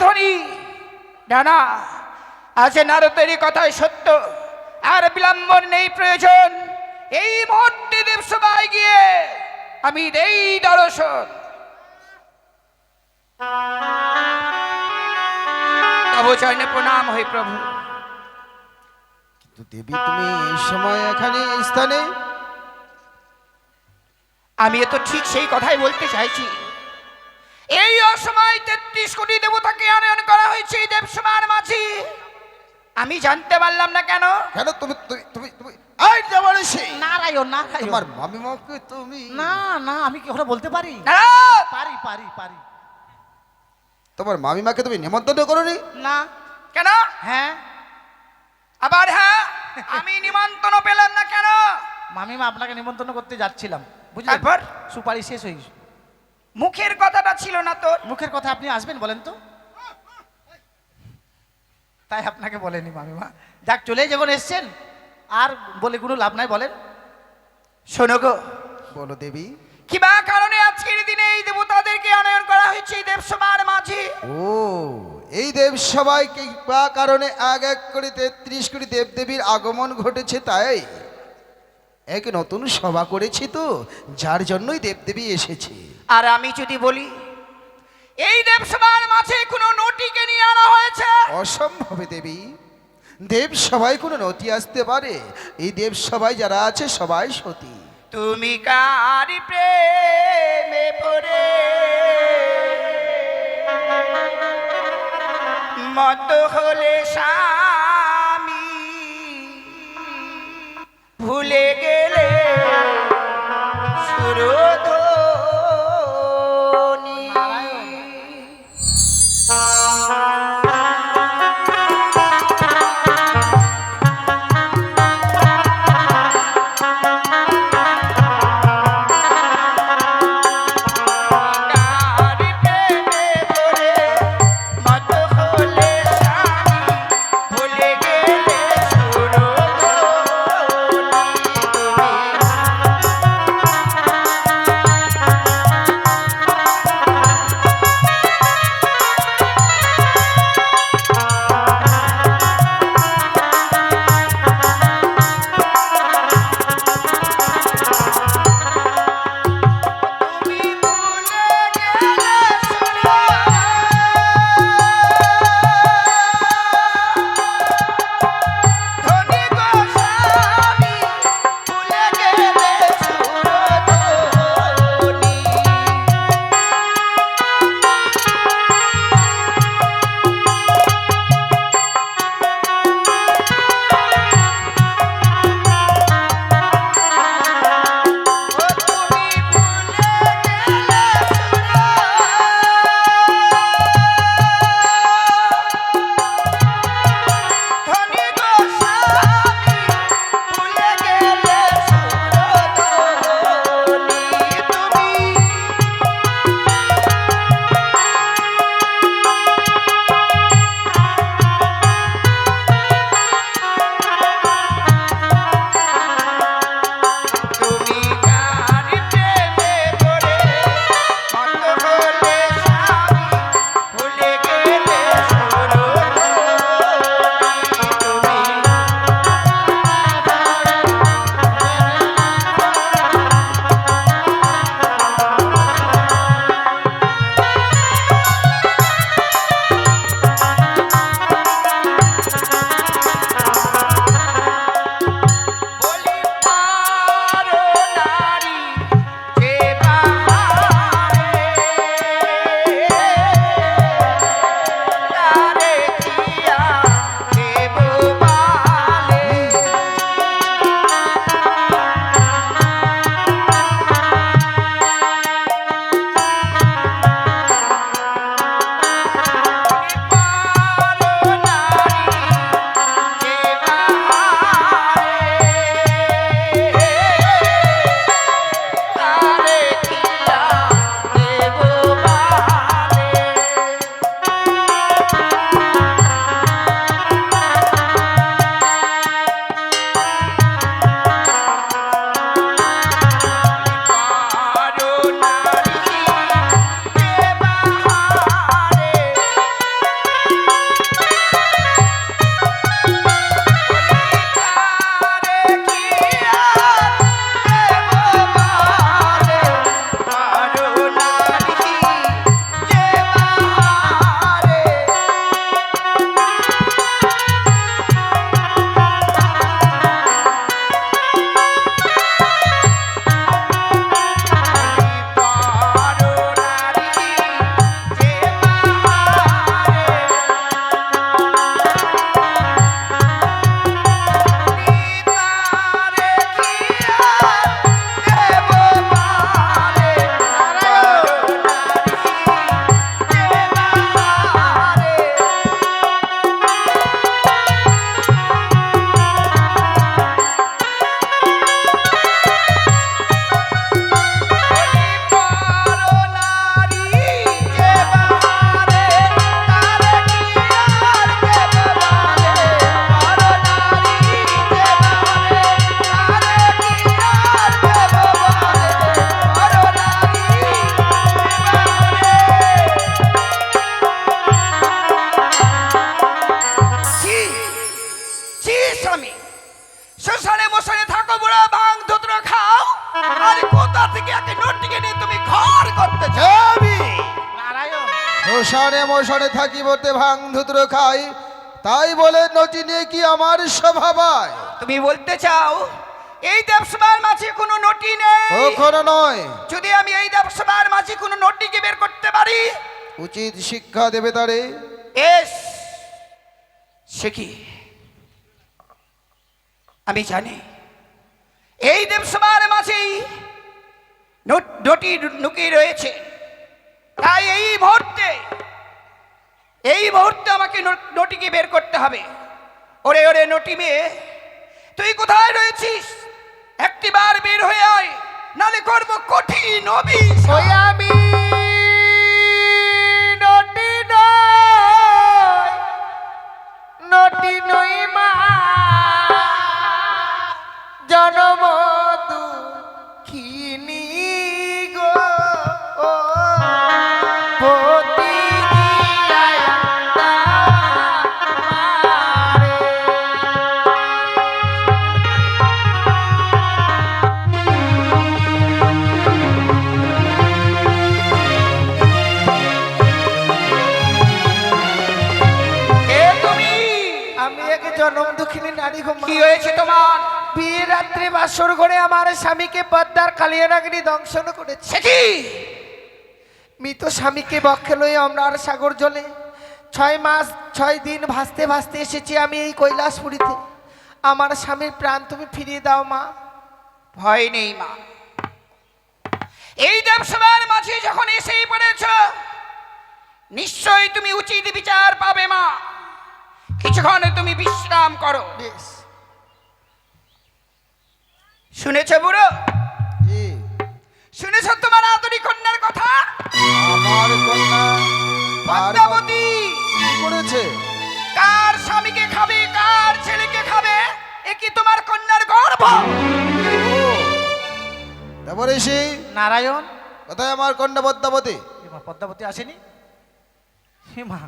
ধ্বনি। না না, আজ নারদের কথাই সত্য, আর বিলম্বন নেই প্রয়োজন। এই মুহূর্তে দেবসভায় গিয়ে আমি দেই দর্শন। তব চরণে প্রণাম হই প্রভু। কিন্তু দেবী, তুমি এই সময় এখানে এই স্থানে? আমি তো ঠিক সেই কথাই বলতে চাইছি। এই অসময় 33 কোটি দেবতাকে আনয়ন করা হয়েছে এই দেবসভার মাঝে। আমি জানতে পারলাম না কেন? কেন তুমি তুমি তুমি তুমি এই দেবর্ষি, নারায়ণ নারায়ণ। তোমার মামিমাকে তুমি না না, আমি কি ওরা বলতে পারি? না, পারি পারি পারি। তোমার মামিমাকে তুমি নিমন্ত্রণ করোনি? না। কেন? হ্যাঁ, আবার হ্যাঁ, আমি নিমন্ত্রণ পেলাম না কেন? মামিমা আপনাকে নিমন্ত্রণ করতে যাচ্ছিলাম, বুঝলেন? তারপর? সুপারি শেষ হয়ে গেছে। মুখের কথাটা ছিল না তোর। মুখের কথা আপনি আসবেন বলেন তো? তাই আপনাকে বলেনি মামিমা। যাক, চলে যখন এসছেন আর বলে কোনো লাভ নাই, বলেন। শোনো গো, বলো দেবী। কিবা কারণে আজকের দিনে এই দেবতাদেরকে আনয়ন করা হয়েছে এই দেবসভার মাঝে। ও, এই দেব সবাইকে বা কারণে এক এক করে 33 কোটি দেবদেবীর আগমন ঘটেছে, তাই এক নতুন সভা করেছি তো, যার জন্যই দেবদেবী এসেছে। আর আমি যদি বলি এই দেবসভার মাঝে কোনো নটিকে নিয়ে আনা হয়েছে, অসম্ভব দেবী। দেব সবাই কোনো নতি আসতে পারে? এই দেব সবাই যারা আছে সবাই সতী। তুমি কার প্রেমে পড়ে মত হলে স্বামী, ভুলে গেলে সুরধ্বনি। তুমি শ্মশানে মশানে থাকি বলতে ভাং ধুত্র খাই, তাই বলে নটি নিয়ে কি আমার স্বভাব হয়? তুমি বলতে চাও এই দেবসভার মাঝে কোনো নটি নেই? কখনো নয়। যদি আমি এই দেবসভার মাঝে কোনো নটিকে বের করতে পারি, উচিত শিক্ষা দেবে তারে। এস সে কি আমি জানি এই দেবসভার মাঝেই নটি লুকিয়ে রয়েছে, তাই এই মুহূর্তে আমাকে নটিকে বের করতে হবে। ওরে ওরে নটি মেয়ে, তুই কোথায় রয়েছিস? একটিবার বের হয়ে আয়, নালে করবো কঠিন অভিশাপ। ওই আমি নটি নই, নটি নই মা, জনম দুঃখিনী গো, পতি দিয়ায় তারে। কে তুমি? আমি এক জনম দুঃখিনী নারী গো মা। কি হয়েছে তোমার? বিয়ে রাত্রে বাসর ঘরে আমার স্বামীকে পদ্মার কালিয়ানাগিনী দংশন করেছে। সে কি? মৃত স্বামীকে বক্ষে লয়ে অমরার সাগর জলে 6 মাস 6 দিন ভাসতে ভাসতে এসেছি আমি এই কৈলাসপুরীতে। আমার স্বামীর প্রাণ তুমি ফিরিয়ে দাও মা। ভয় নেই মা, এই দেবসভার মাঝে যখন এসেই পড়েছ, নিশ্চয়ই তুমি উচিত বিচার পাবে মা। কিছুক্ষণ তুমি বিশ্রাম করো। বেশ। শুনেছ বুড়ো? কি? শুনেছ তোমার আদরি কন্যার কথা? আমার কন্যা পদ্মাবতী কি করেছে? কার স্বামীকে খাবে, কার ছেলেকে খাবে, এ কি তোমার কন্যার গর্ব? তারপরে সে নারায়ণ, কোথায় আমার কন্যা পদ্মাবতী? এ মা, পদ্মাবতী আসেনি? হে মা,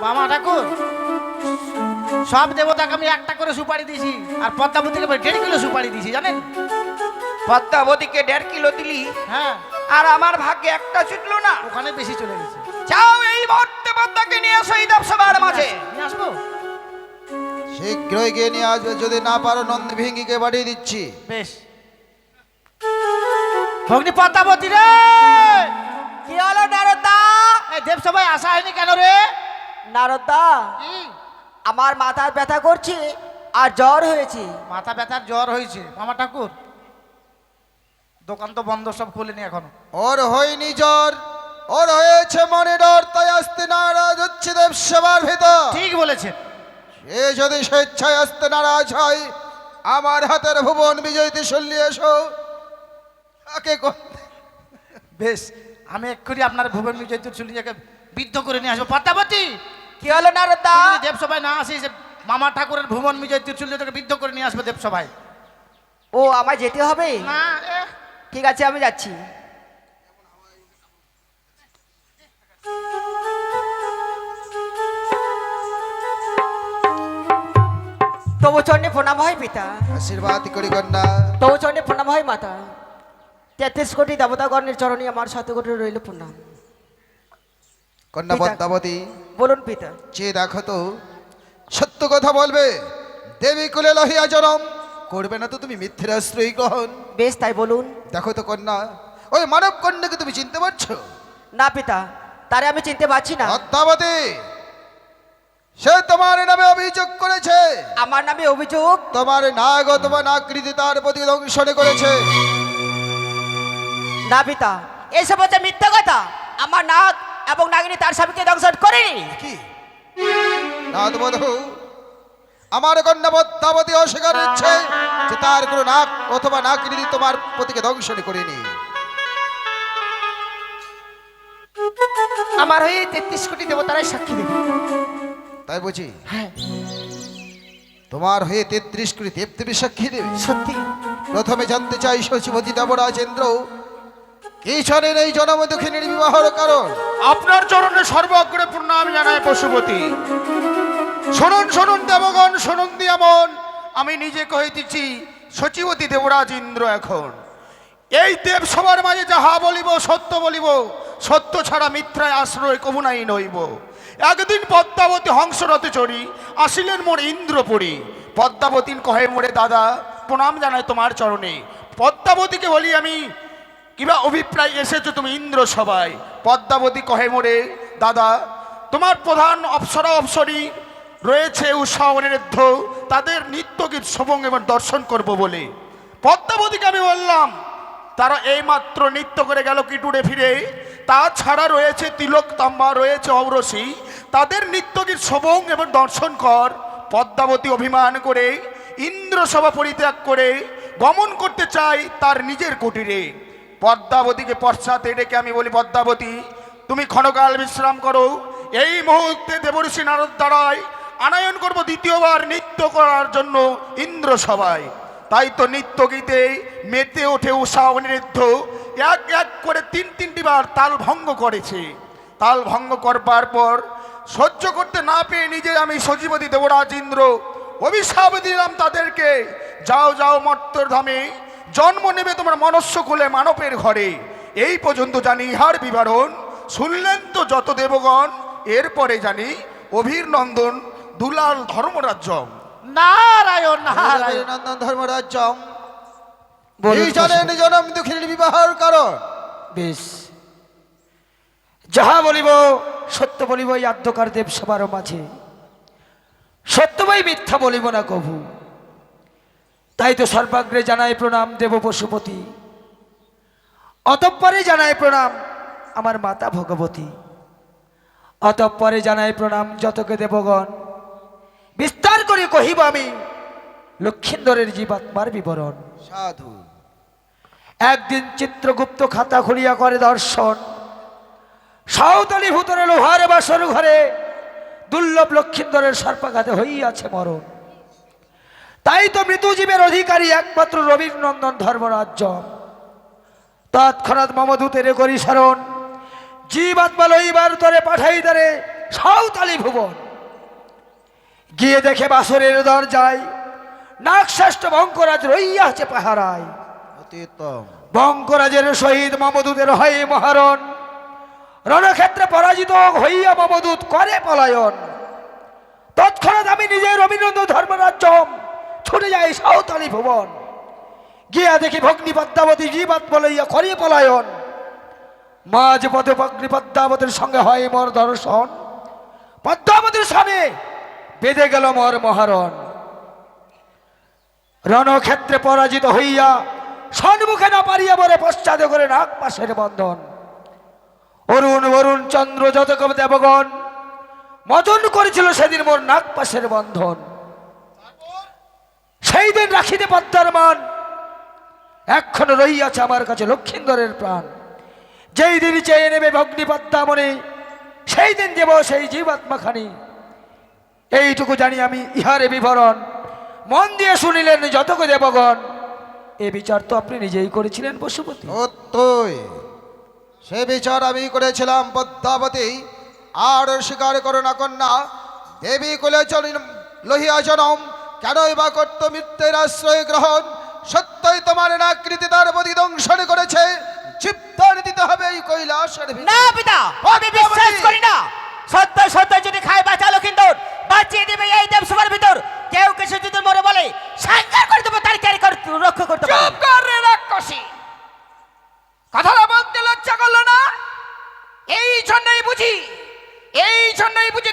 মামা ঠাকুর, সব দেবতাকে আমি একটা করে সুপারি দিয়েছি, আর পদ্মাবতীকে 1.5 কিলো সুপারি দিয়েছি, জানেন? পদ্মাবতীকে 1.5 কিলো দিলি, হ্যাঁ, আর আমার ভাগ্যে একটা ছুটলো না। ওখানে বেশি চলে গেছে। যাও এই মুহূর্তে পদ্মাকে নিয়ে এসো এই দেবসভার মাঝে। নিয়ে আসবো? শীঘ্রই গিয়ে নিয়ে আসবে, যদি না পারো নন্দ ভিঙ্গিকে পাঠিয়ে দিচ্ছি। বেশ। ভগ্নি পদ্মাবতী রে, কি হলো নারদা? এই দেবসভায় আসা হয়নি কেন রে? নারদা, কি? আমার মাথা ব্যথা করছে আর জ্বর হয়েছে। মাথা ব্যথার জ্বর হয়েছে মামা ঠাকুর? দোকান তো বন্ধ, সব খুলেনি এখনো। ওর হয়নি জ্বর, ওর হয়েছে মনে ডর, তাই আসতে নারাজ হচ্ছে দেবসভার ভেতর। ঠিক বলেছেন। এ যদি স্বেচ্ছায় আসতে নারাজ হয়, আমার হাতের ভুবন বিজয়ীতে সল্লি এসো। কাকে বেশ, আমি এক্ষুনি আপনার ভুবন বিজয় চুলিয়াকে বিদ্ধ করে নিয়ে আসবো। পদ্মাবতী, কি হলো নারদা? তুই যদি দেবসভায় না আসিস, মামা ঠাকুরের ভুবন বিজয় চুলিয়াকে বিদ্ধ করে নিয়ে আসবো দেবসভায়। ও আমায় যেতে হবে? না, ঠিক আছে, আমি যাচ্ছি। তবু চরণে প্রণাম হয় পিতা, আশীর্বাদ করি কন্যা। তবু চরণে প্রণাম হয় মাতা। 33 কোটি দেবতাগণের চরণে আমার 7 কোটি রইল প্রণাম। কন্যা পিতা। পদ্মাবতী, বলুন পিতা। চেয়ে দেখো তো, সত্য কথা বলবে, দেবী কুলে লহিয়া জনম করবে না তো তুমি মিথ্যের আশ্রয় গ্রহণ। বেশ, তাই বলুন। দেখো তো কন্যা, ওই মানব কন্যাকে তুমি চিনতে পারছো? না পিতা, তারে আমি চিনতে পারছি না। পদ্মাবতী, সে তোমার নামে অভিযোগ করেছে। আমার নামে অভিযোগ? তোমার নাগ অথবা নাকৃতি তার প্রতি দংশনে করেছে। না পিতা, এসব হচ্ছে মিথ্যা কথা। আমার নাগ এবং নাগিনী তার স্বামীকে দংশন করেনি। কি নাথ বধূ, আমার কন্যা পদ্মাবতী অস্বীকার হচ্ছে যে তার কোনো নাক অথবা নাকৃতি তোমার পতিকে দংশন করেনি। আমার হয়ে 33 কোটি দেবতারাই সাক্ষী দেবে। তাই বুঝি? হ্যাঁ, তোমার হয়ে 33 কোটি দেবদেবী সাক্ষী দেবে? সত্যি। প্রথমে জানতে চাই শচীপতি দেবরাজেন্দ্র কি জানেন এই জনম দুঃখিনীর বিবাহর কারণ? আপনার চরণে সর্বাগ্রে প্রণাম জানায় পশুপতি। শুনুন শুনুন দেবগণ, শুনুন দিয়ামন, আমি নিজে কহিতেছি সচিবতী দেবরাজ ইন্দ্র এখন এই দেব সবার মাঝে যাহা বলিব সত্য বলিব, সত্য ছাড়া মিথ্যায় আশ্রয় কবুনাই নইব। একদিন পদ্মাবতী হংসরথে চড়ি আসিলেন মোর ইন্দ্রপুরী। পদ্মাবতী কহে মোরে দাদা প্রণাম জানাই তোমার চরণে। পদ্মাবতীকে বলি আমি কিবা অভিপ্রায় এসেছো তুমি ইন্দ্র সভায়। পদ্মাবতী কহে মোরে দাদা তোমার প্রধান অপ্সরা অপ্সরী রয়েছে উষা অনিরুদ্ধ, তাদের নৃত্যগীত সবং এবং দর্শন করব বলে। পদ্মাবতীকে আমি বললাম তারা এইমাত্র নৃত্য করে গেল কিটুরে ফিরে, তাছাড়া রয়েছে তিলক তাম্বা, রয়েছে ঔরসী, তাদের নৃত্যগীত সবং এবং দর্শন কর। পদ্মাবতী অভিমান করে ইন্দ্রসভা পরিত্যাগ করে গমন করতে চাই তার নিজের কুটিরে। পদ্মাবতীকে পশ্চাতে ডেকে আমি বলি, পদ্মাবতী তুমি ক্ষণকাল বিশ্রাম করো, এই মুহূর্তে দেবর্ষি নারদ দ্বারায় আনয়ন করব দ্বিতীয়বার নৃত্য করার জন্য ইন্দ্রসভায়। তাই তো নৃত্য গীতে মেতে ওঠে উষা অনিরুদ্ধ, এক এক করে তিনটি বার তাল ভঙ্গ করেছে। তাল ভঙ্গ করবার পর সহ্য করতে না পেয়ে নিজে আমি সজীবতী দেবরাজ ইন্দ্র অভিশাপ দিলাম তাদেরকে, যাও যাও মর্ত্যের ধামে, জন্ম নেবে তোমার মনুষ্য কুলে মানবের ঘরে। এই পর্যন্ত জানি ইহার বিবরণ, শুনলেন তো যত দেবগণ। এরপরে জানি অভির নন্দন দুলাল ধর্মরাজ্য। নারায়ণ নারায়ণ। নন্দন ধর্মরাজ্য বলুন এই জানেন জনম দুঃখের বিবাহের কারণ। বেশ, যাহা বলিব সত্য বলিব এই আদ্যকার দেব সবার মাঝে, সত্যময় মিথ্যা বলিব না কভু। তাই তো সর্বাগ্রে জানাই প্রণাম দেব পশুপতি, অতঃপরে জানাই প্রণাম আমার মাতা ভগবতী, অতঃপরে জানাই প্রণাম যতকে দেবগণ। বিস্তার করে কহিব আমি লক্ষিন্দরের জীবাত্মার বিবরণ। সাধু একদিন চিত্রগুপ্ত খাতা খুলিয়া করে দর্শন, সাঁওতালি ভূতরে লোহার বাসর ঘরে দুর্লভ লক্ষিন্দরের সর্পাঘাতে হইয়াছে মরণ। তাই তো মৃত্যুজীবের অধিকারী একমাত্র রবীন্দ্রনন্দন ধর্মরাজ্য। তৎক্ষণাৎ মমদূতের করি স্মরণ, জীবাত্মা লইবার তরে পাঠাই তারে সাঁওতালি ভুবন। গিয়ে দেখে বাসরের দরজায় নাগশ্রেষ্ঠ বঙ্করাজ রইয়াছে পাহারায়। অতীতম বঙ্করাজের সহিত মমদূতের হয় মহারণ, রণক্ষেত্রে পরাজিত হইয়া মমদূত করে পলায়ন। তৎক্ষণাৎ আমি নিজে রবীন্দ্রনাথ ধর্মরাজ্য ছুটে যাই সাঁওতালি ভুবন। গিয়া দেখি ভগ্নী পদ্মাবতী জীবাত্মা লইয়া করে পলায়ন। মাঝ পথে ভগ্নী পদ্মাবতীর সঙ্গে হয় মোর দর্শন, পদ্মাবতীর সামনে বেঁধে গেল মোর মহারণ। রণক্ষেত্রে পরাজিত হইয়া সম্মুখে না পারিয়া বলে পশ্চাতে করে নাগ পাশের বন্ধন। অরুণ বরুণ চন্দ্র যত কবি দেবগণ মতন করেছিল সেদিন মোর নাগ পাশের বন্ধন। সেই দিন রাখিতে পদ্মার মান, এখনো রইয়াছে আমার কাছে লক্ষিন্দরের প্রাণ। যেই দিন চেয়ে নেবে ভগ্নী পদ্মামণি, সেই দিন দেব সেই জীবাত্মাখানি। এইটুকু জানি আমি ইহারে বিবরণ, মন দিয়ে শুনিলেন যতক দেবগণ। এ বিচার তো আপনি নিজেই করেছিলেন পশুপতি। সত্যই সে বিচার আমি করেছিলাম পদ্মাবতী। আর স্বীকার করো না কন্যা, দেবী কুলে লহিয়া জনম, কেনই বা করত মৃত্যুর আশ্রয় গ্রহণ। সত্যই তোমার নাকৃতি তার প্রতি দংশন করেছে, জীবদান দিতে হবে এই কৈলাসের ভিতরে। না পিতা, আমি বিশ্বাস করি না। সত্য সত্য যদি খায় বাঁচা লক্ষিন্দর, বাঁচিয়ে দেবে এই দেবসভার ভিতর। কেউ কিছু যদি মরে বলে সংহার করে দেবো, তার ক্যারি রক্ষা করতে পারবে। চুপ কর রে রাক্ষসী, কথাটা বলতে লজ্জা করলো না? এই জন্যই বুঝি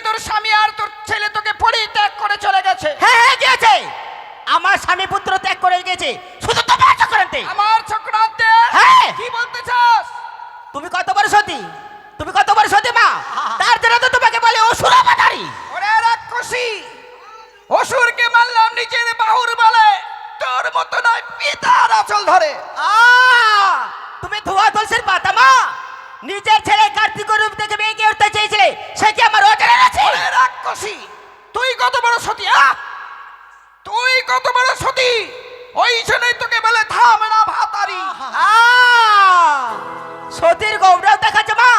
তোর স্বামী আর তোর ছেলে তোকে পরিত্যাগ করে চলে গেছে। হ্যাঁ হ্যাঁ গিয়েছে, আমার স্বামী পুত্র ত্যাগ করে গেছে, শুধু তোমার চক্রান্তে। আমার চক্রান্তে? হ্যাঁ। কি বলতে চাস? তুমি কত বড় সতী, তুমি কত বড় সতী মা, তার জন্য তো তোমাকে বলে অসুর অবতারী। ওরে রাক্ষসী, অসুরকে মারলাম নিজের বাহুর বলে, তোর মতো নয় পিতার আঁচল ধরে। তুমি ধোয়া তুলসীর পাতা মা, নিজের ছেলে কার্তিক রূপ থেকে মেয়েকে উঠতে চেয়েছিলে, সে কি আমার অজানা আছে? ওরে রাক্ষসী, তুই কত বড় সতী, তুই কত বড় সতী, ওই জন্যই তোকে বলে থামে না ভাতারি। সতীর গৌরব দেখাচ্ছে মা,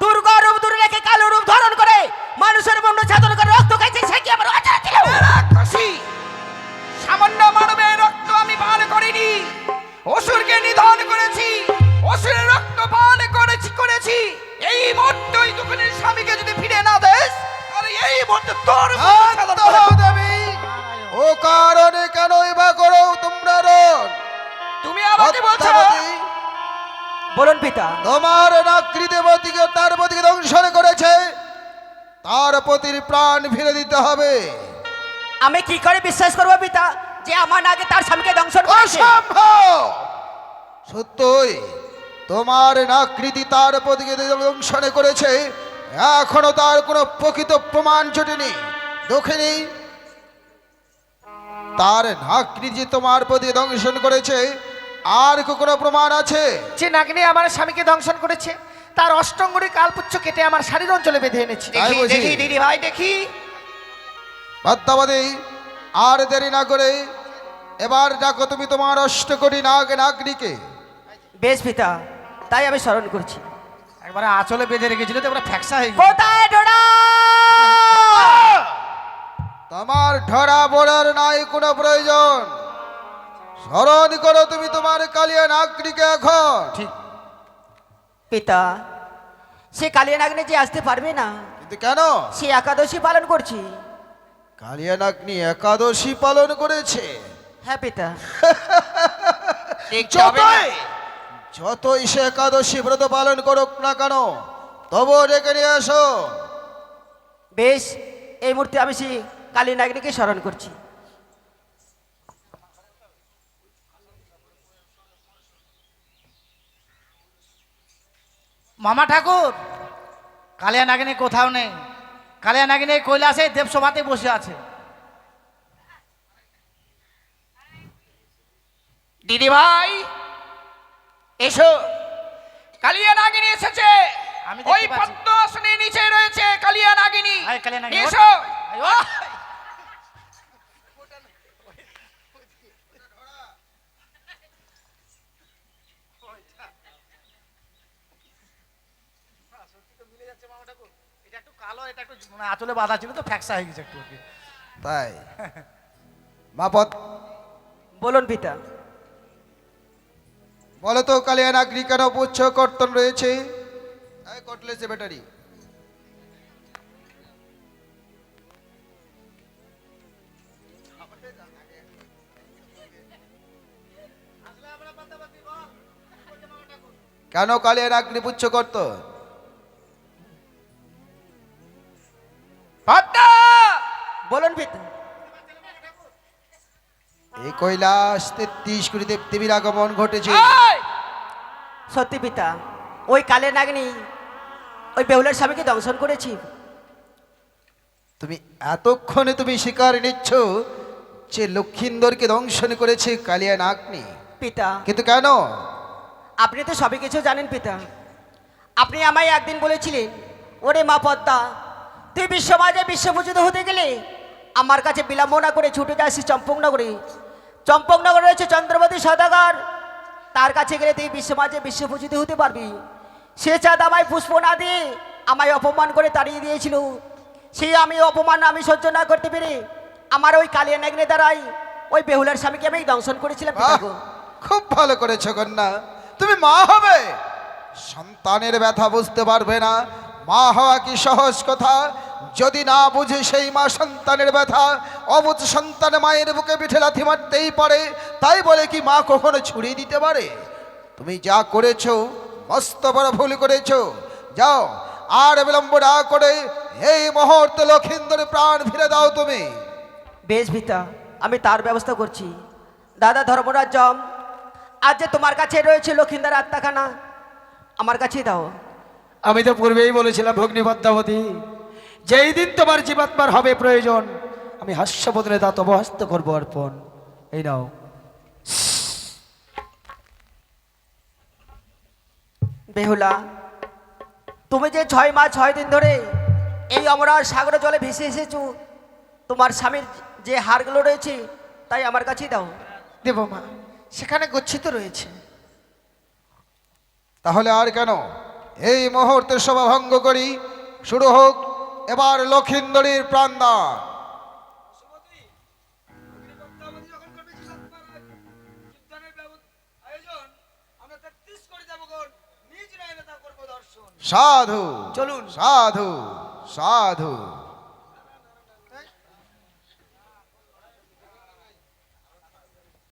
দুর্গা রূপ দূরে রেখে কালো রূপ ধারণ করে মানুষের মন সাধন করে রক্ত খাইছে, সে কি আমার অজানা ছিল? রাক্ষসী, সামান্য মানবের রক্ত আমি পান করিনি, অসুরকে নিধন করেছি। তোর শান্ত হও দেবী। ও কারণে কেনই বা করো তোমরা রণ? তুমি আমাকে বলছো পদ্মাবতী বলুন পিতা তোমার নাকৃ দেবতীকে তার পতিকে দংশন করেছে, তার পতির প্রাণ ফিরে দিতে হবে। আমি কি করে বিশ্বাস করবো পিতা যে আমার আগে তার স্বামীকে দংশন করেছে? অসম্ভব! সত্যই তোমার নাকৃতি তার পতিকে দংশন করেছে, এখনো তার কোনো প্রকৃত প্রমাণ জোটেনি। দক্ষিণী তার নাকৃতি তোমার পতিকে দংশন করেছে, আর কি কোনো প্রমাণ আছে? যে নাগিনী আমার স্বামীকে দংশন করেছে তার অষ্টঙ্গুরি কালপুচ্ছ কেটে আমার শাড়ির অঞ্চলে বেঁধে এনেছি। তাই দেখি বুঝি? দেখি দিদি ভাই দেখি। পদ্মাবতী আর দেরি না করে এবার ডাকো তুমি তোমার অষ্টকোটি নাগরিকে। বেশ পিতা, তাই আমি স্মরণ করছি। একবারে আঁচলে বেঁধে রেখেছিল তো একবার ফ্যাকসা হয়ে গেছে। কোথায় ডোরা? তোমার ধরা পড়ার নাই কোনো প্রয়োজন। স্মরণ করো তুমি তোমার কালিয়া নাগরিকে এখন। ঠিক। পিতা, সে কালিয়া নাগিনী যে আসতে পারবে না, কিন্তু কেন? সে একাদশী পালন করছি। কালিয়া নাগনি একাদশী পালন করেছে? হ্যাঁ পিতা। যতই সে একাদশী ব্রত পালন করুক না কেন, তবুও ডেকে নিয়ে এসো। বেশ, এই মুহূর্তে আমি সেই কালী নাগিনীকে স্মরণ করছি। মামা ঠাকুর, কালিয়া নাগিনী কোথাও নেই। কালিয়া নাগিনী এই কৈলাসে দেবসভাতে বসে আছে। দিদি ভাই এসো, কালিয়া নাগিনী এসেছে। আমি দেখতে ওই পাচ্ছি। পদ্ম আসনের নিচে রয়েছে কালিয়া নাগিনী। আয় কালিয়া নাগিনী, এসো। আয়, ওঠ। এটা একটু কালো, এটা একটু মানে আঁচলে বাঁধা ছিল তো ফ্যাকসা হয়ে গেছে একটু আর কি। তাই মা পদ বলুন পিতা। বলো তো কালিয়া নাগরি কেন পুচ্ছ কর্তন রয়েছে? কটলেছে ব্যাটারি। কেন কালিয়া নাগরি পুচ্ছ করত? পদ্মা, বলুন পিতা। এই কৈলাস 33 কোটি দেবদেবীর আগমন ঘটেছে। আয়! সত্যি পিতা, ওই কালিয়া নাগিনী ওই বেহুলার স্বামীকে দংশন করেছি। তুমি এতক্ষণে তুমি স্বীকার নিচ্ছ যে লক্ষিন্দরকে দংশন করেছে কালিয়া নাগনি? পিতা, কিন্তু কেন? আপনি তো সবই কিছু জানেন পিতা। আপনি আমায় একদিন বলেছিলেন, ওরে মা পদ্মা, তুই বিশ্বমাজে বিশ্বপূজিত হতে গেলে আমার কাছে বিলম্ব না করে ছুটে যাচ্ছিস চম্পকনগরে। চম্পকনগর রয়েছে চন্দ্রবতী সদাগর, তার কাছে গেলে তুই বিশ্বমাজে বিশ্বপূজিত হতে পারবি। সে চাঁদ আমায় পুষ্প না দিয়ে আমায় অপমান করে তাড়িয়ে দিয়েছিল। সেই আমি অপমান আমি সহ্য না করতে পেরে আমার ওই কালিয়া নাগিনী দ্বারাই ওই বেহুলার স্বামীকে আমি দংশন করেছিলাম পিতা বাহ, গো। খুব ভালো করেছো কন্যা। তুমি মা হবে, সন্তানের ব্যথা বুঝতে পারবে না। মা হওয়া কি সহজ কথা? যদি না বুঝে সেই মা সন্তানের ব্যথা, অবুঝ সন্তান মায়ের বুকে পিঠে লাথি মারতেই পারে। তাই বলে কি মা কখনো ছুড়িয়ে দিতে পারে? তুমি যা করেছো মস্ত বড় ভুল করেছো। যাও, আর বিলম্ব না করে এই মুহূর্তে লক্ষিন্দরের প্রাণ ফিরে দাও তুমি। বেশ পিতা, আমি তার ব্যবস্থা করছি। দাদা ধর্মরাজ জম, আজ যে তোমার কাছে রয়েছে লক্ষিন্দার আত্মাখানা, আমার কাছেই দাও। আমি তো পূর্বেই বলেছিলাম ভগ্নী পদ্মাবতী, যেই দিন তোমার জীবাত্মার হবে প্রয়োজন আমি হাস্যবদনে তা তব হস্ত করবো অর্পণ। এই নাও। বেহুলা, তুমি যে 6 মাস 6 দিন ধরে এই অমরার সাগর জলে ভেসে এসেছো, তোমার স্বামীর যে হাড়গুলো রয়েছে তাই আমার কাছেই দাও। দেব মা, সেখানে গচ্ছিত রয়েছে। তাহলে আর কেন, এই মুহূর্তে সভা ভঙ্গ করি। শুরু হোক এবার লক্ষিন্দরীর প্রাণদান। সাধু, চলুন। সাধু, সাধু।